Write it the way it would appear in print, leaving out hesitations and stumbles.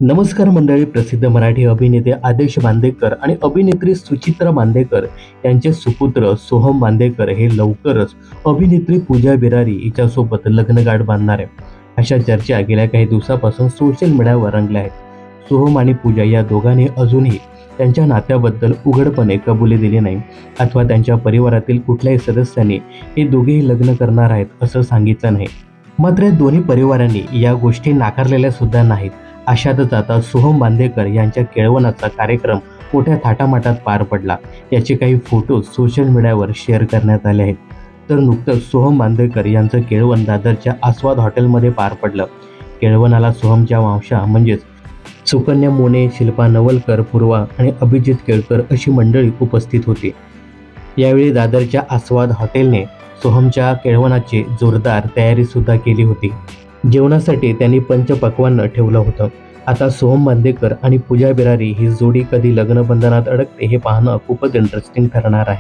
नमस्कार मंडळी. प्रसिद्ध मराठी अभिनेते आदेश बांदेकर आणि अभिनेत्री सुचित्रा बांदेकर यांचे सुपुत्र सोहम बांदेकर हे लवकरच अभिनेत्री पूजा बिरारी हिच्यासोबत लग्नगाठ बांधणार आहे. अशा चर्चा गेल्या काही दिवसापासून सोशल मीडियावर रंगल्या आहेत. सोहम आणि पूजा या दोघांनी अजूनही त्यांच्या नात्याबद्दल उघडपणे कबुली दिली नाही अथवा त्यांच्या परिवारातील कुठल्याही सदस्यांनी हे दोघेही लग्न करणार आहेत असं सांगितलं नाही. मात्र या दोन्ही परिवारांनी या गोष्टी नाकारलेल्या सुद्धा नाहीत. अशातच आता सोहम बांदेकर यांच्या केळवणाचा कार्यक्रम मोठ्या थाटामाटात पार पडला. याचे काही फोटो सोशल मीडियावर शेअर करण्यात आले आहेत. तर नुकतंच सोहम बांदेकर यांचं केळवण दादरच्या आस्वाद हॉटेलमध्ये पार पडलं. केळवणाला सोहमच्या वंशा म्हणजेच सुकन्या मोने, शिल्पा नवलकर, पूर्वा आणि अभिजित केळकर अशी मंडळी उपस्थित होती. यावेळी दादरच्या आस्वाद हॉटेलने सोहमच्या केळवणाची जोरदार तयारी सुद्धा केली होती. जेवणासाठी त्यांनी पंचपक्वान्न ठेवलं होतं. आता सोहम बांदेकर आणि पूजा बिरारी ही जोडी कधी लग्नबंधनात अडकते हे पाहणं खूपच इंटरेस्टिंग ठरणार आहे.